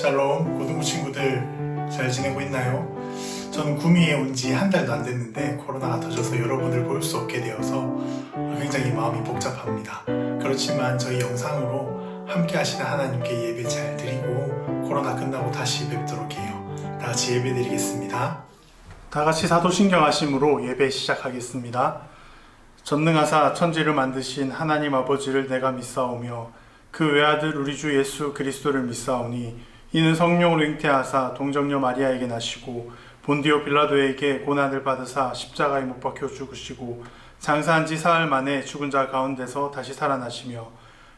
샬롬 고등부 친구들 잘 지내고 있나요? 저는 구미에 온 지 한 달도 안 됐는데 코로나가 터져서 여러분을 볼 수 없게 되어서 굉장히 마음이 복잡합니다. 그렇지만 저희 영상으로 함께 하시는 하나님께 예배 잘 드리고 코로나 끝나고 다시 뵙도록 해요. 다 같이 예배 드리겠습니다. 다 같이 사도신경하심으로 예배 시작하겠습니다. 전능하사 천지를 만드신 하나님 아버지를 내가 믿사오며 그 외아들 우리 주 예수 그리스도를 믿사오니 이는 성령으로 잉태하사 동정녀 마리아에게 나시고 본디오 빌라도에게 고난을 받으사 십자가에 못 박혀 죽으시고 장사한 지 사흘 만에 죽은 자 가운데서 다시 살아나시며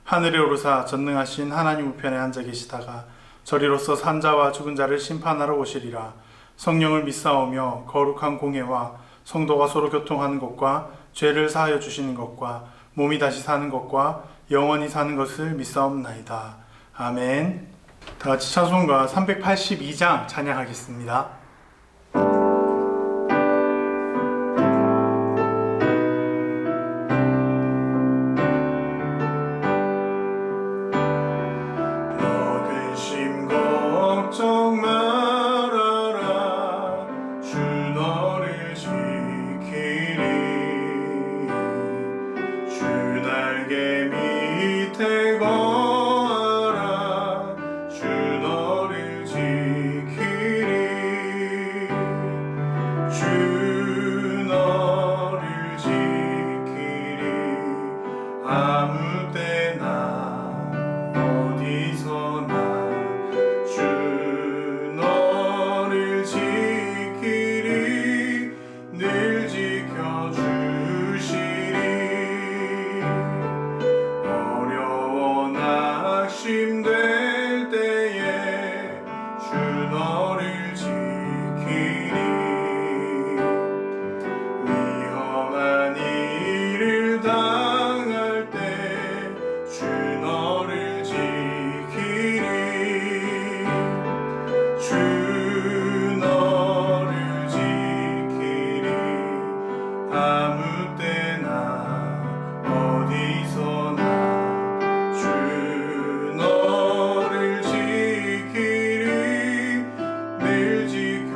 하늘에 오르사 전능하신 하나님 우편에 앉아 계시다가 저리로서 산자와 죽은 자를 심판하러 오시리라. 성령을 믿사오며 거룩한 공회와 성도가 서로 교통하는 것과 죄를 사하여 주시는 것과 몸이 다시 사는 것과 영원히 사는 것을 믿사옵나이다. 아멘. 다 같이 찬송가 382장 찬양하겠습니다. 너 근심 걱정 말아라 주 너를 지키리 주 날개 밑에 거하라 주 너를 지키리 주 너를 지키리 아무 때나 어디서나 주 너를 지키리 늘 지켜주시리 어려워 낙심될 때에 주 너를 지키리 위험한 일을 당할 때 주 너를 지키리 주 너를 지키리 아무 때나 어디서나 주 너를 지키리 늘 지켜주시리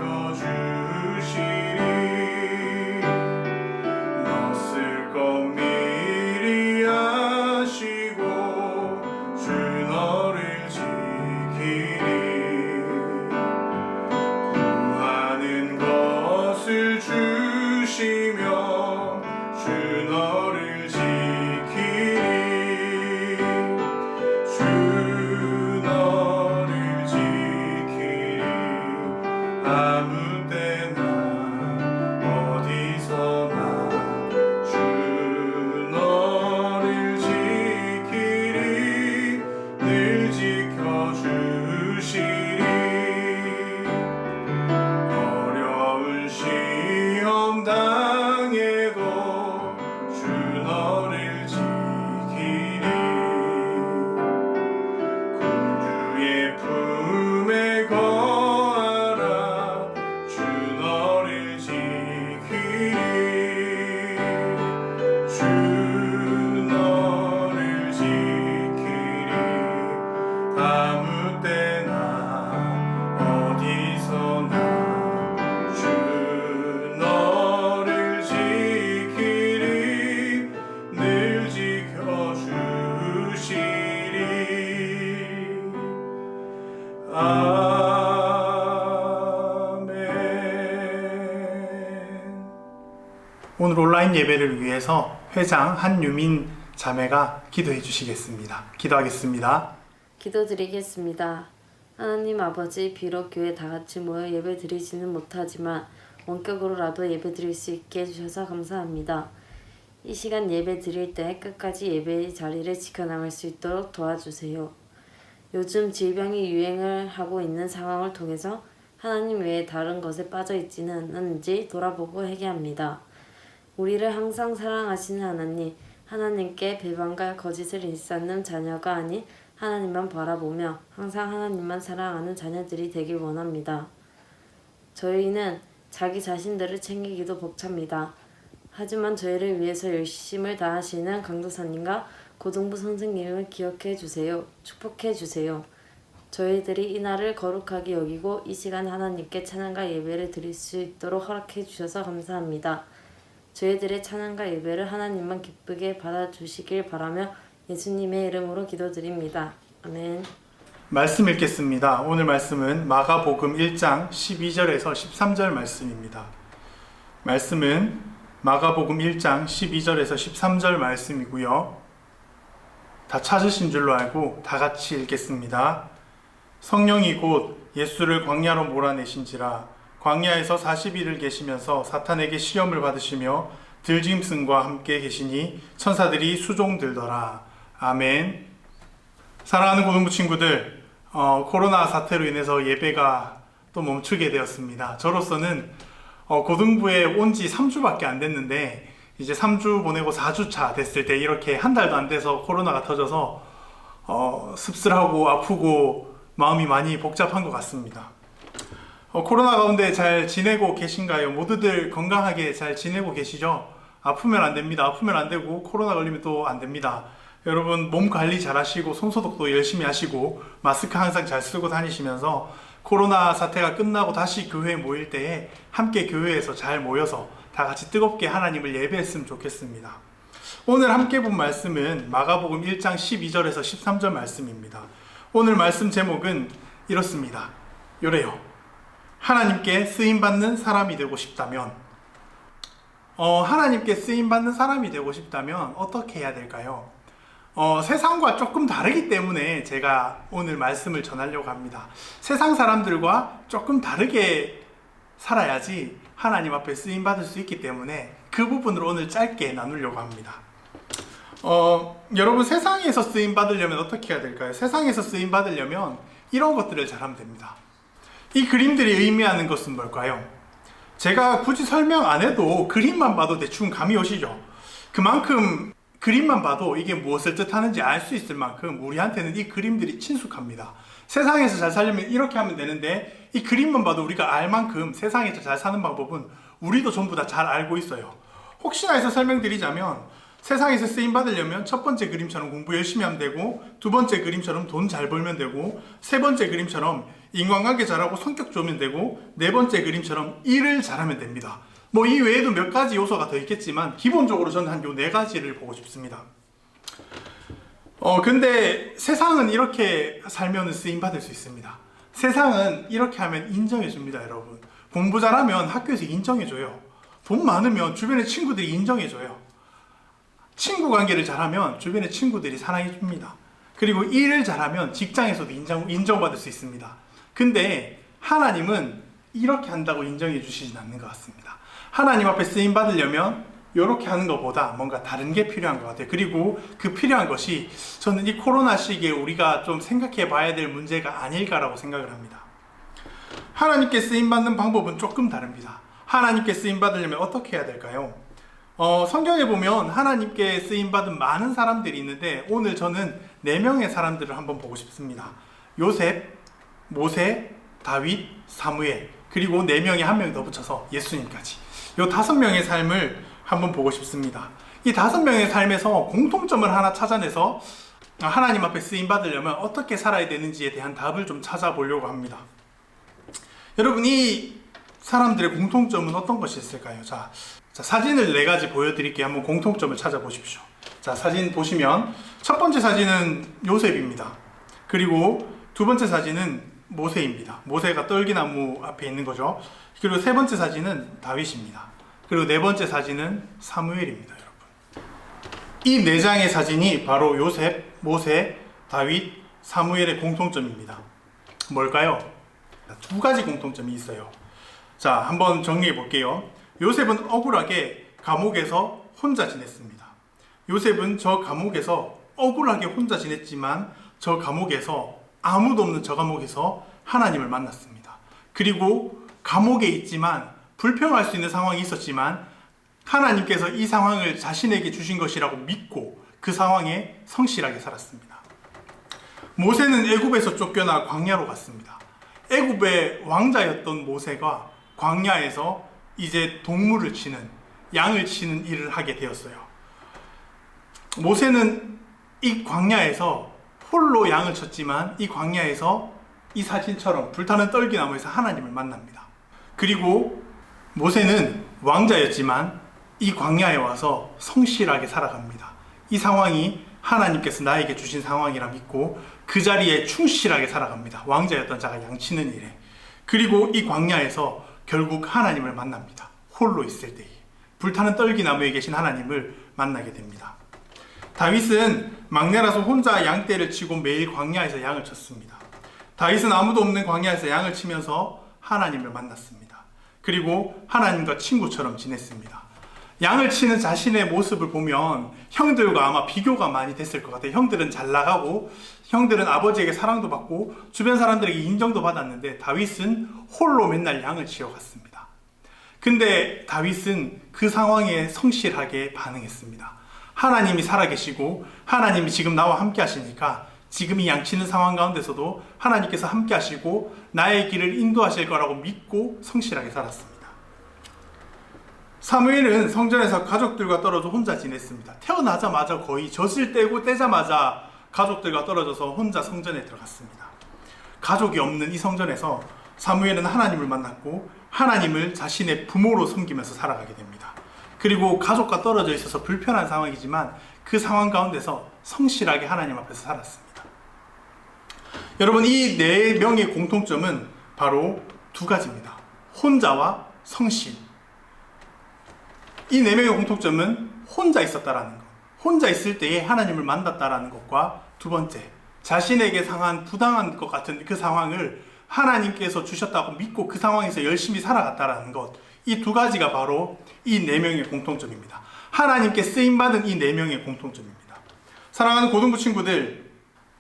너 쓸 것 미리 아시고 주 너를 지키리 구하는 것을 주시며 주 너를 지키리 주 너를 지키리 아무 때나 어디서나 주 너를 지키리 늘 지켜주시리 어려운 시험 당해도 주 너를 지키리 구주의 품에 거하라 주 너를 지키리 주 너를 지키리 아무 때나 어디서나 주 너를 지키리 늘 지켜주시리 아멘. 오늘 온라인 예배를 위해서 회장 한유민 자매가 기도해 주시겠습니다. 기도하겠습니다. 기도드리겠습니다. 하나님 아버지, 비록 교회 다 같이 모여 예배 드리지는 못하지만 원격으로라도 예배 드릴 수 있게 해주셔서 감사합니다. 이 시간 예배 드릴 때 끝까지 예배의 자리를 지켜나갈 수 있도록 도와주세요. 요즘 질병이 유행을 하고 있는 상황을 통해서 하나님 외에 다른 것에 빠져 있지는 않은지 돌아보고 회개합니다. 우리를 항상 사랑하시는 하나님, 하나님께 배반과 거짓을 일삼는 자녀가 아닌 하나님만 바라보며 항상 하나님만 사랑하는 자녀들이 되길 원합니다. 저희는 자기 자신들을 챙기기도 벅찹니다. 하지만 저희를 위해서 열심을 다하시는 강도사님과 고등부 선생님을 기억해 주세요. 축복해 주세요. 저희들이 이 날을 거룩하게 여기고 이 시간 하나님께 찬양과 예배를 드릴 수 있도록 허락해 주셔서 감사합니다. 저희들의 찬양과 예배를 하나님만 기쁘게 받아주시길 바라며 예수님의 이름으로 기도드립니다. 아멘. 말씀 읽겠습니다. 오늘 말씀은 마가복음 1장 12절에서 13절 말씀입니다. 말씀은 마가복음 1장 12절에서 13절 말씀이고요. 다 찾으신 줄로 알고 다 같이 읽겠습니다. 성령이 곧 예수를 광야로 몰아내신지라 광야에서 40일을 계시면서 사탄에게 시험을 받으시며 들짐승과 함께 계시니 천사들이 수종들더라. 아멘. 사랑하는 고등부 친구들, 코로나 사태로 인해서 예배가 또 멈추게 되었습니다. 저로서는 고등부에 온 지 3주밖에 안 됐는데 이제 3주 보내고 4주차 됐을 때 이렇게 한 달도 안 돼서 코로나가 터져서 씁쓸하고 아프고 마음이 많이 복잡한 것 같습니다. 코로나 가운데 잘 지내고 계신가요? 모두들 건강하게 잘 지내고 계시죠? 아프면 안 됩니다. 아프면 안 되고 코로나 걸리면 또 안 됩니다. 여러분 몸 관리 잘 하시고 손소독도 열심히 하시고 마스크 항상 잘 쓰고 다니시면서 코로나 사태가 끝나고 다시 교회에 모일 때에 함께 교회에서 잘 모여서 다 같이 뜨겁게 하나님을 예배했으면 좋겠습니다. 오늘 함께 본 말씀은 마가복음 1장 12절에서 13절 말씀입니다. 오늘 말씀 제목은 이렇습니다. 요래요. 하나님께 쓰임받는 사람이 되고 싶다면 하나님께 쓰임받는 사람이 되고 싶다면 어떻게 해야 될까요? 세상과 조금 다르기 때문에 제가 오늘 말씀을 전하려고 합니다. 세상 사람들과 조금 다르게 살아야지 하나님 앞에 쓰임받을 수 있기 때문에 그 부분을 오늘 짧게 나누려고 합니다. 여러분 세상에서 쓰임받으려면 어떻게 해야 될까요? 세상에서 쓰임받으려면 이런 것들을 잘하면 됩니다. 이 그림들이 의미하는 것은 뭘까요? 제가 굳이 설명 안 해도 그림만 봐도 대충 감이 오시죠? 그만큼 그림만 봐도 이게 무엇을 뜻하는지 알 수 있을 만큼 우리한테는 이 그림들이 친숙합니다. 세상에서 잘 살려면 이렇게 하면 되는데 이 그림만 봐도 우리가 알 만큼 세상에서 잘 사는 방법은 우리도 전부 다 잘 알고 있어요. 혹시나 해서 설명드리자면 세상에서 쓰임받으려면 첫 번째 그림처럼 공부 열심히 하면 되고 두 번째 그림처럼 돈 잘 벌면 되고 세 번째 그림처럼 인간관계 잘하고 성격 좋으면 되고 네 번째 그림처럼 일을 잘하면 됩니다. 뭐 이 외에도 몇 가지 요소가 더 있겠지만 기본적으로 저는 한 요 네 가지를 보고 싶습니다. 근데 세상은 이렇게 살면 쓰임받을 수 있습니다. 세상은 이렇게 하면 인정해줍니다, 여러분. 공부 잘하면 학교에서 인정해줘요. 돈 많으면 주변의 친구들이 인정해줘요. 친구 관계를 잘하면 주변의 친구들이 사랑해줍니다. 그리고 일을 잘하면 직장에서도 인정받을 수 있습니다. 근데 하나님은 이렇게 한다고 인정해 주시진 않는 것 같습니다. 하나님 앞에 쓰임 받으려면 이렇게 하는 것보다 뭔가 다른 게 필요한 것 같아요. 그리고 그 필요한 것이 저는 이 코로나 시기에 우리가 좀 생각해 봐야 될 문제가 아닐까라고 생각을 합니다. 하나님께 쓰임 받는 방법은 조금 다릅니다. 하나님께 쓰임 받으려면 어떻게 해야 될까요? 성경에 보면 하나님께 쓰임 받은 많은 사람들이 있는데 오늘 저는 4명의 사람들을 한번 보고 싶습니다. 요셉, 모세, 다윗, 사무엘, 그리고 4명에 1명 더 붙여서 예수님까지. 이 5명의 삶을 한번 보고 싶습니다. 이 5명의 삶에서 공통점을 하나 찾아내서 하나님 앞에 쓰임 받으려면 어떻게 살아야 되는지에 대한 답을 좀 찾아보려고 합니다. 여러분, 이 사람들의 공통점은 어떤 것이 있을까요? 자, 사진을 4가지 보여드릴게요. 한번 공통점을 찾아보십시오. 자, 사진 보시면 첫 번째 사진은 요셉입니다. 그리고 두 번째 사진은 모세입니다. 모세가 떨기나무 앞에 있는 거죠. 그리고 세 번째 사진은 다윗입니다. 그리고 네 번째 사진은 사무엘입니다, 여러분. 이 4장의 사진이 바로 요셉, 모세, 다윗, 사무엘의 공통점입니다. 뭘까요? 2가지 공통점이 있어요. 자, 한번 정리해 볼게요. 요셉은 억울하게 감옥에서 혼자 지냈습니다. 요셉은 저 감옥에서 억울하게 혼자 지냈지만 저 감옥에서 아무도 없는 저 감옥에서 하나님을 만났습니다. 그리고 감옥에 있지만 불평할 수 있는 상황이 있었지만 하나님께서 이 상황을 자신에게 주신 것이라고 믿고 그 상황에 성실하게 살았습니다. 모세는 애굽에서 쫓겨나 광야로 갔습니다. 애굽의 왕자였던 모세가 광야에서 이제 동물을 치는, 양을 치는 일을 하게 되었어요. 모세는 이 광야에서 홀로 양을 쳤지만 이 광야에서 이 사진처럼 불타는 떨기나무에서 하나님을 만납니다. 그리고 모세는 왕자였지만 이 광야에 와서 성실하게 살아갑니다. 이 상황이 하나님께서 나에게 주신 상황이라 믿고 그 자리에 충실하게 살아갑니다. 왕자였던 자가 양치는 일에. 그리고 이 광야에서 결국 하나님을 만납니다. 홀로 있을 때에 불타는 떨기나무에 계신 하나님을 만나게 됩니다. 다윗은 막내라서 혼자 양떼를 치고 매일 광야에서 양을 쳤습니다. 다윗은 아무도 없는 광야에서 양을 치면서 하나님을 만났습니다. 그리고 하나님과 친구처럼 지냈습니다. 양을 치는 자신의 모습을 보면 형들과 아마 비교가 많이 됐을 것 같아요. 형들은 잘 나가고 형들은 아버지에게 사랑도 받고 주변 사람들에게 인정도 받았는데 다윗은 홀로 맨날 양을 치러 갔습니다. 근데 다윗은 그 상황에 성실하게 반응했습니다. 하나님이 살아계시고 하나님이 지금 나와 함께 하시니까 지금 이 양치는 상황 가운데서도 하나님께서 함께 하시고 나의 길을 인도하실 거라고 믿고 성실하게 살았습니다. 사무엘은 성전에서 가족들과 떨어져 혼자 지냈습니다. 태어나자마자 거의 젖을 떼고 떼자마자 가족들과 떨어져서 혼자 성전에 들어갔습니다. 가족이 없는 이 성전에서 사무엘은 하나님을 만났고 하나님을 자신의 부모로 섬기면서 살아가게 됩니다. 그리고 가족과 떨어져 있어서 불편한 상황이지만 그 상황 가운데서 성실하게 하나님 앞에서 살았습니다. 여러분, 이 네 명의 공통점은 바로 두 가지입니다. 혼자와 성실. 이 네 명의 공통점은 혼자 있었다라는 것, 혼자 있을 때에 하나님을 만났다라는 것과 두 번째, 자신에게 상한 부당한 것 같은 그 상황을 하나님께서 주셨다고 믿고 그 상황에서 열심히 살아갔다라는 것, 이 두 가지가 바로 이 네 명의 공통점입니다. 하나님께 쓰임받은 이 네 명의 공통점입니다. 사랑하는 고등부 친구들,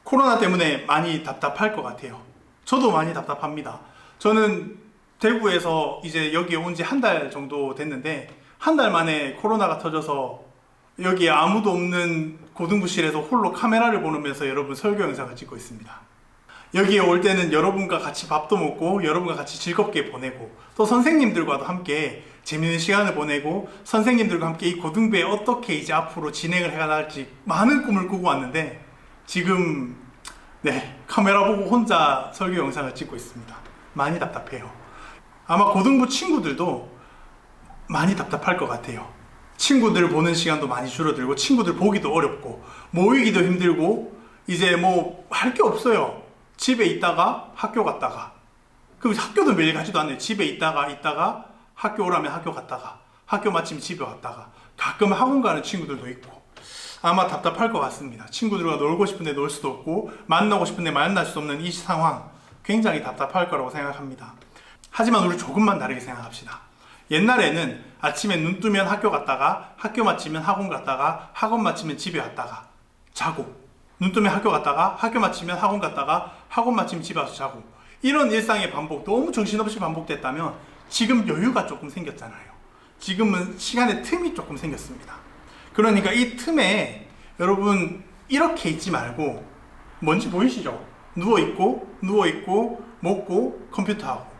코로나 때문에 많이 답답할 것 같아요. 저도 많이 답답합니다. 저는 대구에서 이제 여기에 온 지 한 달 정도 됐는데 한 달 만에 코로나가 터져서 여기에 아무도 없는 고등부실에서 홀로 카메라를 보면서 여러분 설교 영상을 찍고 있습니다. 여기에 올 때는 여러분과 같이 밥도 먹고 여러분과 같이 즐겁게 보내고 또 선생님들과도 함께 재밌는 시간을 보내고 선생님들과 함께 이 고등부에 어떻게 이제 앞으로 진행을 해나갈지 많은 꿈을 꾸고 왔는데 지금 카메라 보고 혼자 설교 영상을 찍고 있습니다. 많이 답답해요. 아마 고등부 친구들도 많이 답답할 것 같아요. 친구들 보는 시간도 많이 줄어들고 친구들 보기도 어렵고 모이기도 힘들고 이제 뭐 할 게 없어요. 집에 있다가 학교 갔다가, 그럼 학교도 매일 가지도 않네요. 집에 있다가 학교 오라면 학교 갔다가 학교 마치면 집에 왔다가 가끔 학원 가는 친구들도 있고 아마 답답할 것 같습니다. 친구들과 놀고 싶은데 놀 수도 없고 만나고 싶은데 만날 수 없는 이 상황 굉장히 답답할 거라고 생각합니다. 하지만 우리 조금만 다르게 생각합시다. 옛날에는 아침에 눈 뜨면 학교 갔다가 학교 마치면 학원 갔다가 학원 마치면 집에 왔다가 자고, 눈 뜨면 학교 갔다가 학교 마치면 학원 갔다가 학원 마치면 집에 와서 자고, 이런 일상의 반복, 너무 정신없이 반복됐다면 지금 여유가 조금 생겼잖아요. 지금은 시간의 틈이 조금 생겼습니다. 그러니까 이 틈에 여러분 이렇게 있지 말고, 뭔지 보이시죠? 누워있고 먹고 컴퓨터하고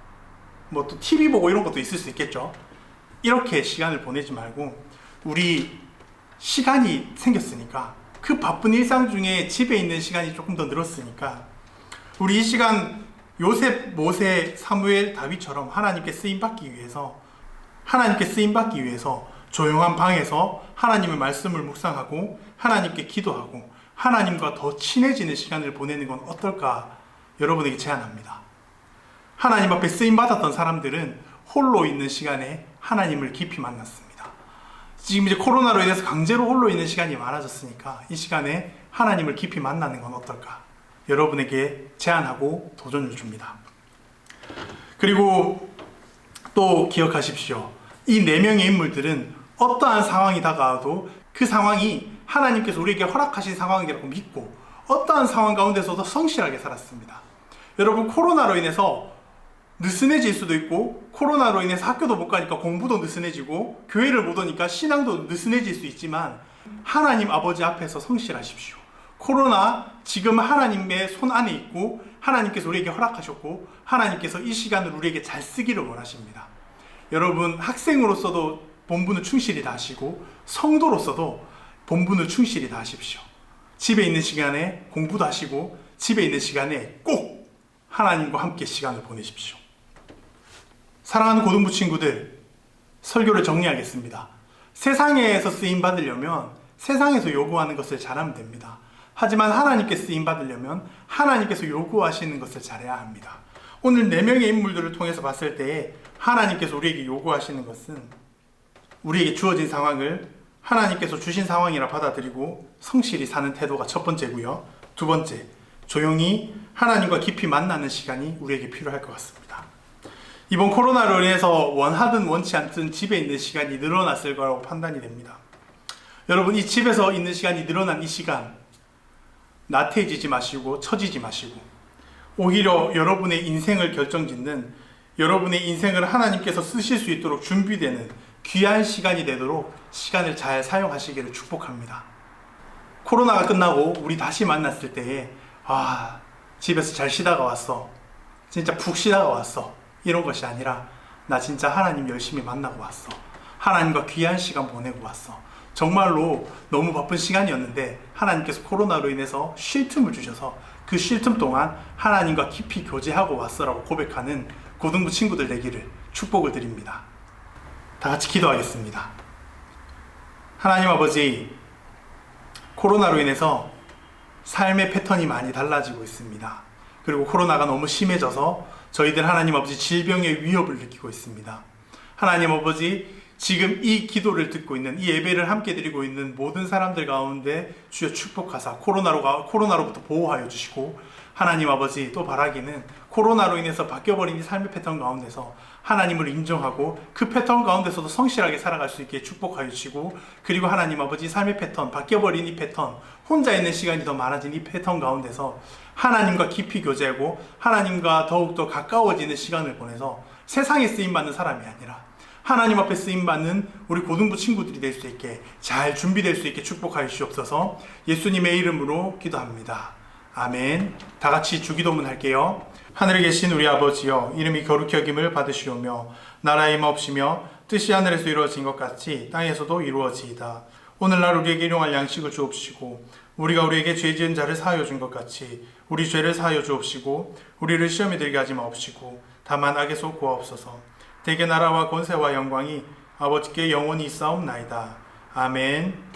뭐 또 TV 보고 이런 것도 있을 수 있겠죠. 이렇게 시간을 보내지 말고 우리 시간이 생겼으니까, 그 바쁜 일상 중에 집에 있는 시간이 조금 더 늘었으니까 우리 이 시간 요셉, 모세, 사무엘, 다윗처럼 하나님께 쓰임받기 위해서 조용한 방에서 하나님의 말씀을 묵상하고 하나님께 기도하고 하나님과 더 친해지는 시간을 보내는 건 어떨까 여러분에게 제안합니다. 하나님 앞에 쓰임받았던 사람들은 홀로 있는 시간에 하나님을 깊이 만났습니다. 지금 이제 코로나로 인해서 강제로 홀로 있는 시간이 많아졌으니까 이 시간에 하나님을 깊이 만나는 건 어떨까 여러분에게 제안하고 도전을 줍니다. 그리고 또 기억하십시오. 이 네 명의 인물들은 어떠한 상황이 다가와도 그 상황이 하나님께서 우리에게 허락하신 상황이라고 믿고 어떠한 상황 가운데서도 성실하게 살았습니다. 여러분, 코로나로 인해서 느슨해질 수도 있고 코로나로 인해서 학교도 못 가니까 공부도 느슨해지고 교회를 못 오니까 신앙도 느슨해질 수 있지만 하나님 아버지 앞에서 성실하십시오. 코로나 지금 하나님의 손 안에 있고 하나님께서 우리에게 허락하셨고 하나님께서 이 시간을 우리에게 잘 쓰기를 원하십니다. 여러분, 학생으로서도 본분을 충실히 다하시고 성도로서도 본분을 충실히 다하십시오. 집에 있는 시간에 공부도 하시고 집에 있는 시간에 꼭 하나님과 함께 시간을 보내십시오. 사랑하는 고등부 친구들, 설교를 정리하겠습니다. 세상에서 쓰임 받으려면 세상에서 요구하는 것을 잘하면 됩니다. 하지만 하나님께 쓰임 받으려면 하나님께서 요구하시는 것을 잘해야 합니다. 오늘 4명의 인물들을 통해서 봤을 때 하나님께서 우리에게 요구하시는 것은 우리에게 주어진 상황을 하나님께서 주신 상황이라 받아들이고 성실히 사는 태도가 첫 번째고요. 두 번째, 조용히 하나님과 깊이 만나는 시간이 우리에게 필요할 것 같습니다. 이번 코로나로 인해서 원하든 원치 않든 집에 있는 시간이 늘어났을 거라고 판단이 됩니다. 여러분, 이 집에서 있는 시간이 늘어난 이 시간, 나태해지지 마시고 처지지 마시고 오히려 여러분의 인생을 결정짓는, 여러분의 인생을 하나님께서 쓰실 수 있도록 준비되는 귀한 시간이 되도록 시간을 잘 사용하시기를 축복합니다. 코로나가 끝나고 우리 다시 만났을 때에 집에서 잘 쉬다가 왔어, 진짜 푹 쉬다가 왔어, 이런 것이 아니라 나 진짜 하나님 열심히 만나고 왔어, 하나님과 귀한 시간 보내고 왔어, 정말로 너무 바쁜 시간이었는데 하나님께서 코로나로 인해서 쉴 틈을 주셔서 그 쉴 틈 동안 하나님과 깊이 교제하고 왔어라고 고백하는 고등부 친구들 되기를 축복을 드립니다. 다 같이 기도하겠습니다. 하나님 아버지, 코로나로 인해서 삶의 패턴이 많이 달라지고 있습니다. 그리고 코로나가 너무 심해져서 저희들 하나님 아버지 질병의 위협을 느끼고 있습니다. 하나님 아버지, 지금 이 기도를 듣고 있는, 이 예배를 함께 드리고 있는 모든 사람들 가운데 주여 축복하사 코로나로부터 보호하여 주시고, 하나님 아버지 또 바라기는 코로나로 인해서 바뀌어버린 이 삶의 패턴 가운데서 하나님을 인정하고 그 패턴 가운데서도 성실하게 살아갈 수 있게 축복하여 주시고, 그리고 하나님 아버지 삶의 패턴, 바뀌어버린 이 패턴, 혼자 있는 시간이 더 많아진 이 패턴 가운데서 하나님과 깊이 교제하고 하나님과 더욱더 가까워지는 시간을 보내서 세상에 쓰임받는 사람이 아니라 하나님 앞에 쓰임받는 우리 고등부 친구들이 될 수 있게, 잘 준비될 수 있게 축복하여 주시옵소서. 예수님의 이름으로 기도합니다. 아멘. 다 같이 주기도문 할게요. 하늘에 계신 우리 아버지여, 이름이 거룩히 여김을 받으시오며 나라의 임하옵시며 뜻이 하늘에서 이루어진 것 같이 땅에서도 이루어지이다. 오늘날 우리에게 일용할 양식을 주옵시고, 우리가 우리에게 죄 지은 자를 사하여 준 것 같이 우리 죄를 사하여 주옵시고, 우리를 시험에 들게 하지 마옵시고 다만 악에서 구하옵소서. 대개 나라와 권세와 영광이 아버지께 영원히 있사옵나이다. 아멘.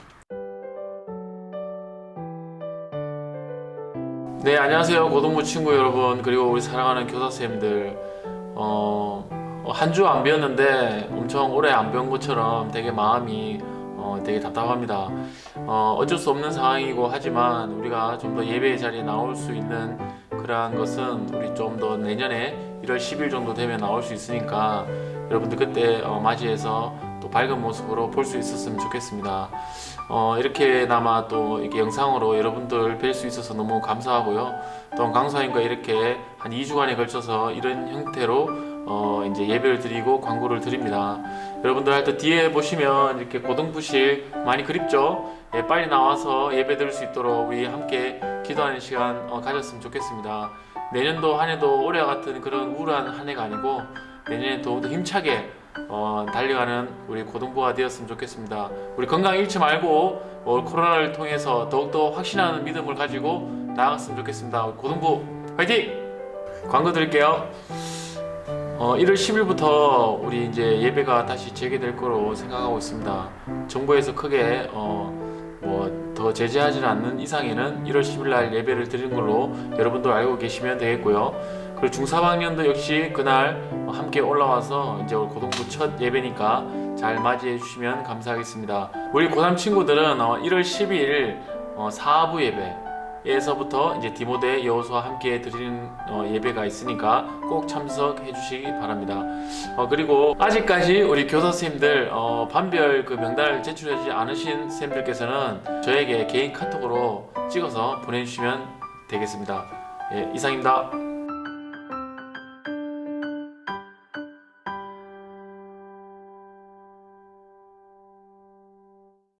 네, 안녕하세요 고등부 친구 여러분, 그리고 우리 사랑하는 교사 선생님들. 한 주 안 배웠는데 엄청 오래 안 배운 것처럼 되게 마음이 되게 답답합니다. 어쩔 수 없는 상황이고 하지만 우리가 좀 더 예배의 자리에 나올 수 있는 그러한 것은 우리 좀 더 내년에 1월 10일 정도 되면 나올 수 있으니까 여러분들 그때 맞이해서 또 밝은 모습으로 볼 수 있었으면 좋겠습니다. 이렇게나마 또 이렇게 영상으로 여러분들 뵐 수 있어서 너무 감사하고요. 또 강사님과 이렇게 한 2주간에 걸쳐서 이런 형태로 이제 예배를 드리고 광고를 드립니다. 여러분들 하여튼 뒤에 보시면 이렇게 고등부실 많이 그립죠? 예, 빨리 나와서 예배 드릴 수 있도록 우리 함께 기도하는 시간 가졌으면 좋겠습니다. 내년도 한 해도 올해와 같은 그런 우울한 한 해가 아니고 내년에 더욱더 힘차게 달려가는 우리 고등부가 되었으면 좋겠습니다. 우리 건강 잃지 말고 코로나를 통해서 더욱더 확신하는 믿음을 가지고 나아갔으면 좋겠습니다. 우리 고등부 화이팅! 광고 드릴게요. 1월 10일부터 우리 이제 예배가 다시 재개될 거로 생각하고 있습니다. 정부에서 크게 더 제재하지 않는 이상에는 1월 10일 날 예배를 드리는 걸로 여러분들 알고 계시면 되겠고요. 그리고 중3학년도 역시 그날 함께 올라와서 이제 우리 고등부 첫 예배니까 잘 맞이해 주시면 감사하겠습니다. 우리 고3 친구들은 1월 10일 사부 예배에서부터 이제 디모데 여호수와 함께 드리는 예배가 있으니까 꼭 참석해 주시기 바랍니다. 그리고 아직까지 우리 교사 선생님들 반별 그 명단을 제출하지 않으신 선생님들께서는 저에게 개인 카톡으로 찍어서 보내주시면 되겠습니다. 예, 이상입니다.